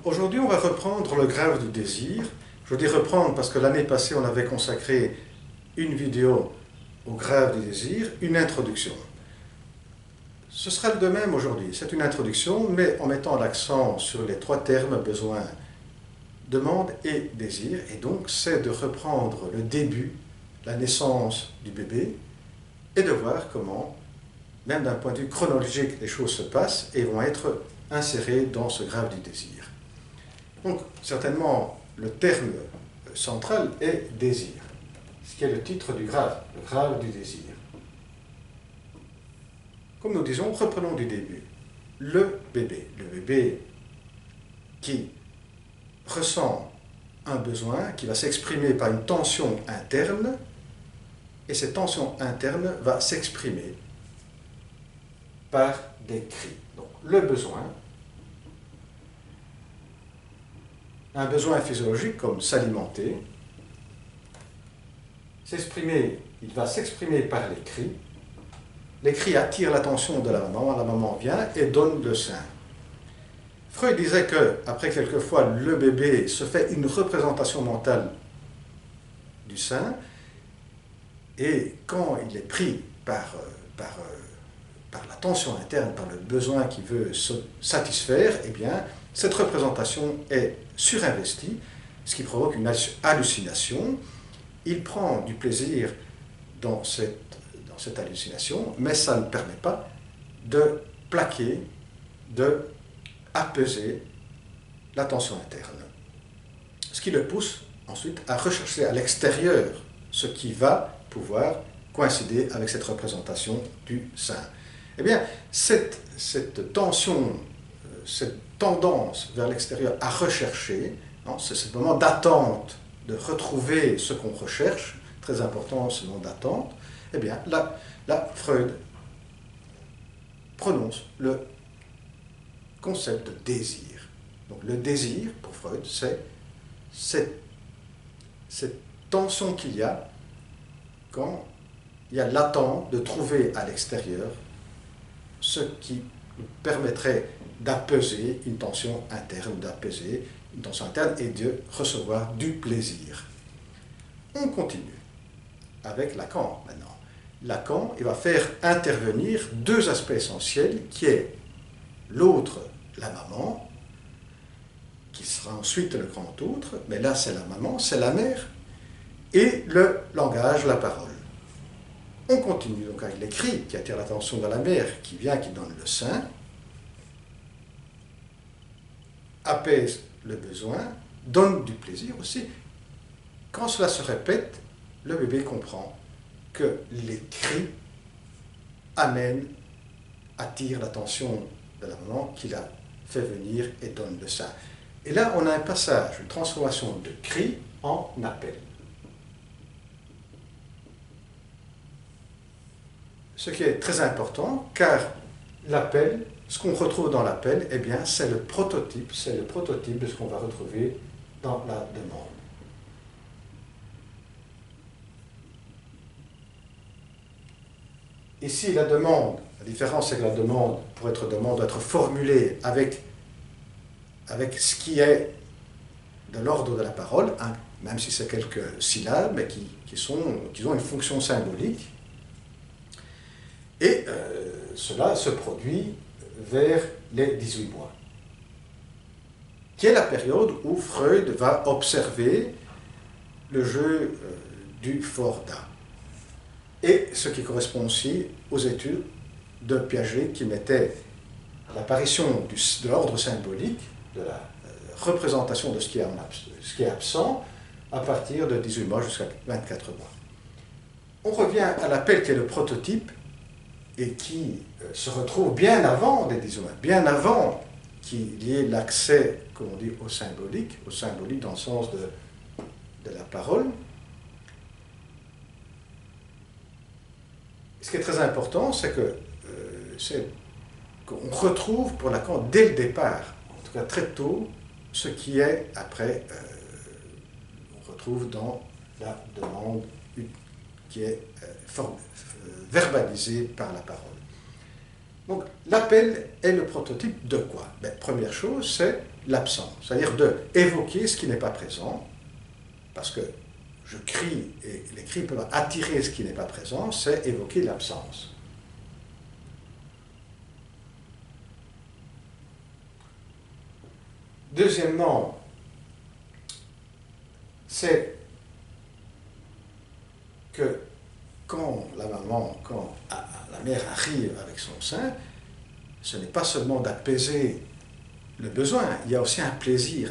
Aujourd'hui, on va reprendre le graphe du désir. Je dis reprendre parce que l'année passée, on avait consacré une vidéo au graphe du désir, une introduction. Ce sera le de même aujourd'hui. C'est une introduction, mais en mettant l'accent sur les trois termes besoin, demande et désir. Et donc, c'est de reprendre le début, la naissance du bébé, et de voir comment, même d'un point de vue chronologique, les choses se passent et vont être insérées dans ce graphe du désir. Donc, certainement, le terme central est désir, ce qui est le titre du graphe, le graphe du désir. Comme nous disons, reprenons du début. Le bébé qui ressent un besoin, qui va s'exprimer par une tension interne, et cette tension interne va s'exprimer par des cris. Donc, le besoin, un besoin physiologique comme s'alimenter, il va s'exprimer par les cris. Les cris attirent l'attention de la maman vient et donne le sein. Freud disait qu'après quelquefois le bébé se fait une représentation mentale du sein, et quand il est pris par la tension interne, par le besoin qu'il veut satisfaire, eh bien, cette représentation est surinvestie, ce qui provoque une hallucination. Il prend du plaisir dans cette hallucination, mais ça ne permet pas de plaquer, de apaiser la tension interne. Ce qui le pousse ensuite à rechercher à l'extérieur ce qui va pouvoir coïncider avec cette représentation du sein. Eh bien, cette tension, cette tendance vers l'extérieur à rechercher, c'est ce moment d'attente, de retrouver ce qu'on recherche, très important ce moment d'attente, eh bien, là, Freud prononce le concept de désir. Donc, le désir, pour Freud, c'est cette tension qu'il y a quand il y a l'attente de trouver à l'extérieur ce qui permettrait d'apaiser une tension interne, et de recevoir du plaisir. On continue avec Lacan maintenant. Lacan, il va faire intervenir deux aspects essentiels, qui est l'autre, la maman, qui sera ensuite le grand autre, mais là c'est la maman, c'est la mère, et le langage, la parole. On continue donc avec les cris qui attirent l'attention de la mère, qui vient, qui donne le sein, apaise le besoin, donne du plaisir aussi. Quand cela se répète, le bébé comprend que les cris attirent l'attention de la maman qui l'a fait venir et donne le sein. Et là, on a un passage, une transformation de cri en appel. Ce qui est très important, car l'appel, ce qu'on retrouve dans l'appel, eh bien, c'est le prototype de ce qu'on va retrouver dans la demande. Ici, la demande, la différence, c'est que la demande, pour être demande, doit être formulée avec ce qui est de l'ordre de la parole, même si c'est quelques syllabes, mais qui ont une fonction symbolique. Et cela se produit vers les 18 mois, qui est la période où Freud va observer le jeu du Forda. Et ce qui correspond aussi aux études de Piaget qui mettaient l'apparition de l'ordre symbolique, de la représentation de ce qui est absent, à partir de 18 mois jusqu'à 24 mois. On revient à l'appel qui est le prototype et qui se retrouve bien avant les 18 mois, bien avant qu'il y ait l'accès, comme on dit, au symbolique dans le sens de la parole. Ce qui est très important, c'est qu'on retrouve pour Lacan dès le départ, en tout cas très tôt, ce qui est après, on retrouve dans la demande qui est verbalisée par la parole. Donc l'appel est le prototype de quoi? Ben, première chose, c'est l'absence, c'est-à-dire d'évoquer ce qui n'est pas présent, parce que je crie et les cris peuvent attirer ce qui n'est pas présent, c'est évoquer l'absence. Deuxièmement, c'est que quand la maman, quand la mère arrive avec son sein, ce n'est pas seulement d'apaiser le besoin, il y a aussi un plaisir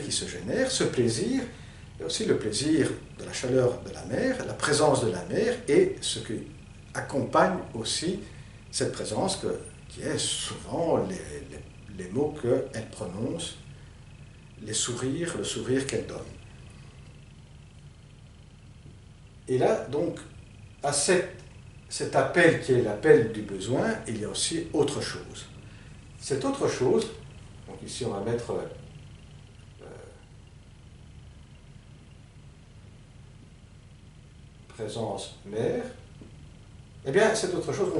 qui se génère. Ce plaisir, il y a aussi le plaisir de la chaleur de la mère, la présence de la mère et ce qui accompagne aussi cette présence qui est souvent les mots qu'elle prononce, les sourires, le sourire qu'elle donne. Et là, donc, à cet appel qui est l'appel du besoin, il y a aussi autre chose. Cette autre chose, donc ici on va mettre présence mère, eh bien cette autre chose,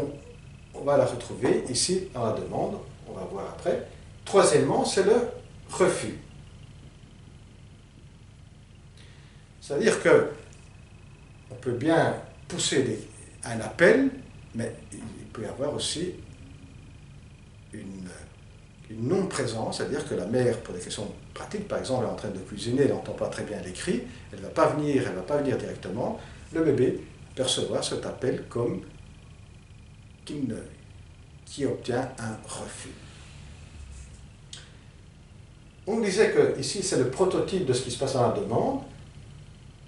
on va la retrouver ici dans la demande, on va voir après. Troisièmement, c'est le refus. C'est-à-dire que on peut bien pousser un appel, mais il peut y avoir aussi une non-présence, c'est-à-dire que la mère, pour des questions pratiques, par exemple, elle est en train de cuisiner, elle n'entend pas très bien les cris, elle ne va pas venir directement, le bébé percevra cet appel comme qui obtient un refus. On disait que ici c'est le prototype de ce qui se passe dans la demande.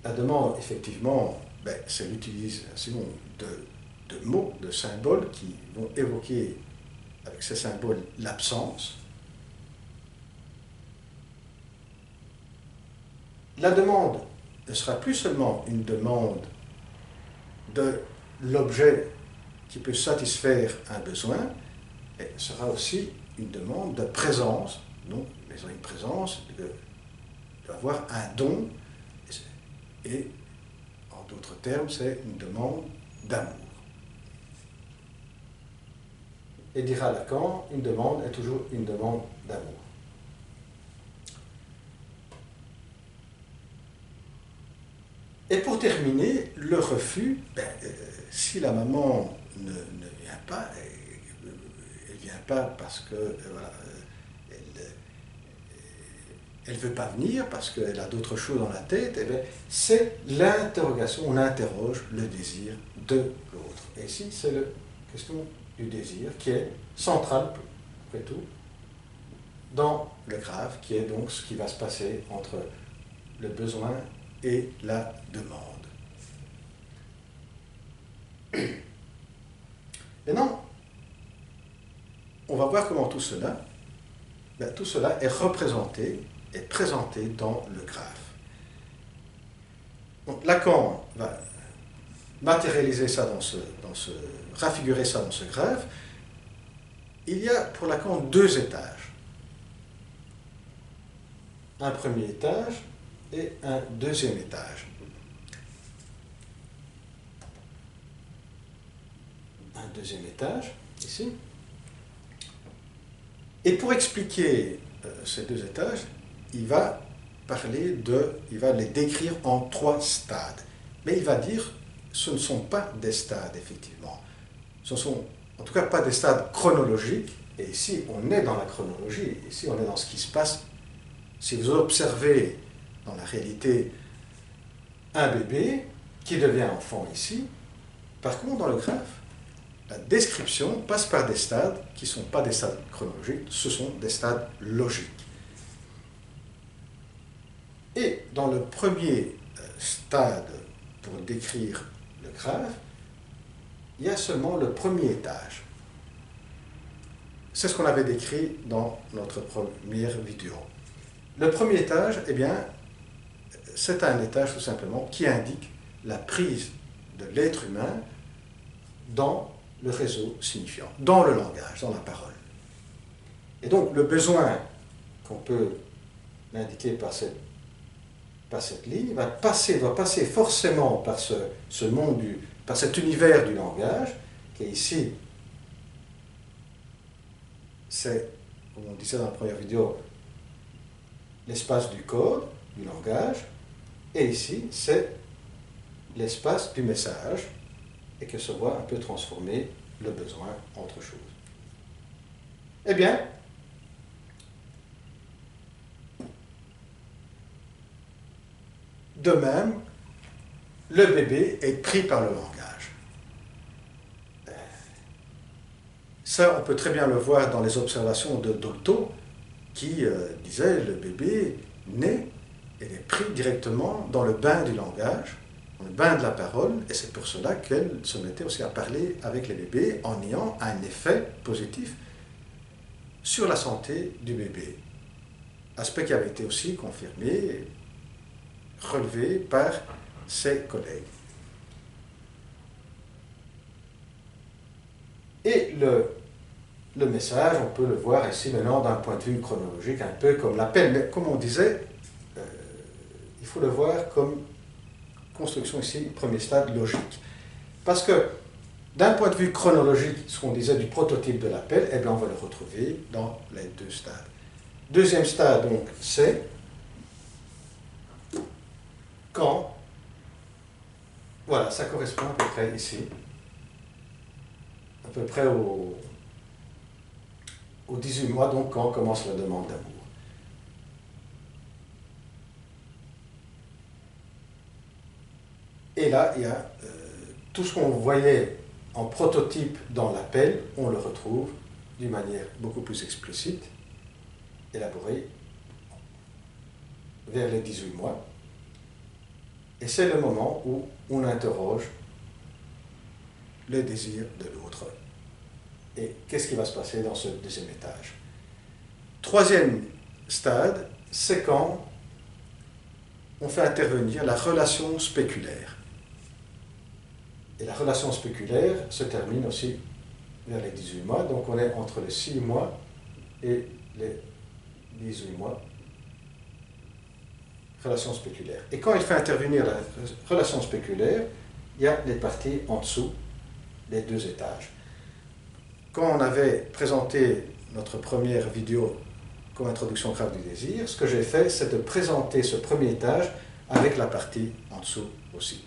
La demande, effectivement, c'est l'utilisation de mots, de symboles qui vont évoquer avec ces symboles l'absence. La demande ne sera plus seulement une demande de l'objet qui peut satisfaire un besoin, mais sera aussi une demande de présence, donc une présence, d'avoir un don, et en d'autres termes, c'est une demande d'amour. Et dira Lacan, une demande est toujours une demande d'amour. Et pour terminer, le refus, si la maman ne vient pas, elle ne vient pas parce que voilà, elle ne veut pas venir, parce qu'elle a d'autres choses dans la tête, c'est l'interrogation, on interroge le désir de l'autre. Et ici, c'est la question du désir qui est centrale, après tout, dans le grave, qui est donc ce qui va se passer entre le besoin et la demande. Maintenant, on va voir comment tout cela est représenté, est présenté dans le graphe. Donc Lacan va matérialiser ça raffigurer ça dans ce graphe. Il y a pour Lacan deux étages. Un premier étage et un deuxième étage. Un deuxième étage, ici. Et pour expliquer ces deux étages, il va les décrire en trois stades. Mais il va dire, ce ne sont pas des stades, effectivement. Ce ne sont en tout cas pas des stades chronologiques. Et ici, on est dans la chronologie. Ici, on est dans ce qui se passe. Si vous observez dans la réalité un bébé qui devient enfant ici, par contre, dans le graphe, la description passe par des stades qui ne sont pas des stades chronologiques, ce sont des stades logiques. Et dans le premier stade, pour décrire le graphe, il y a seulement le premier étage. C'est ce qu'on avait décrit dans notre première vidéo. Le premier étage, c'est un étage tout simplement qui indique la prise de l'être humain dans le réseau signifiant, dans le langage, dans la parole. Et donc le besoin qu'on peut indiquer par cette ligne doit passer forcément par ce monde, par cet univers du langage, qui est ici c'est, comme on disait dans la première vidéo, l'espace du code, du langage, et ici, c'est l'espace du message, et que se voit un peu transformer le besoin en autre chose. Eh bien, de même, le bébé est pris par le langage. Ça, on peut très bien le voir dans les observations de Dolto, qui disait le bébé naît et est pris directement dans le bain du langage, dans le bain de la parole, et c'est pour cela qu'elle se mettait aussi à parler avec les bébés en ayant un effet positif sur la santé du bébé. Aspect qui avait été aussi confirmé, relevé par ses collègues. Et le message, on peut le voir ici maintenant d'un point de vue chronologique, un peu comme l'appel, mais comme on disait, il faut le voir comme construction ici, premier stade logique. Parce que d'un point de vue chronologique, ce qu'on disait du prototype de l'appel, eh bien on va le retrouver dans les deux stades. Deuxième stade, donc, c'est quand, voilà, ça correspond à peu près ici, à peu près au 18 mois, donc quand commence la demande d'amour. Et là, il y a tout ce qu'on voyait en prototype dans l'appel, on le retrouve d'une manière beaucoup plus explicite, élaborée, vers les 18 mois. Et c'est le moment où on interroge le désir de l'autre. Et qu'est-ce qui va se passer dans ce deuxième étage? Troisième stade, c'est quand on fait intervenir la relation spéculaire. Et la relation spéculaire se termine aussi vers les 18 mois, donc on est entre les 6 mois et les 18 mois. Relation spéculaire. Et quand il fait intervenir la relation spéculaire, il y a les parties en dessous, les deux étages. Quand on avait présenté notre première vidéo comme introduction grave du désir, ce que j'ai fait, c'est de présenter ce premier étage avec la partie en dessous aussi.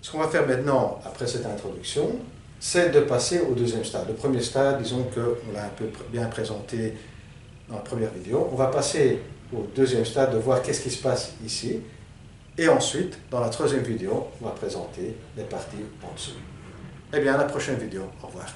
Ce qu'on va faire maintenant, après cette introduction, c'est de passer au deuxième stade. Le premier stade, disons qu'on l'a un peu bien présenté dans la première vidéo. On va passer au deuxième stade de voir qu'est-ce qui se passe ici. Et ensuite, dans la troisième vidéo, on va présenter les parties en dessous. Eh bien, à la prochaine vidéo. Au revoir.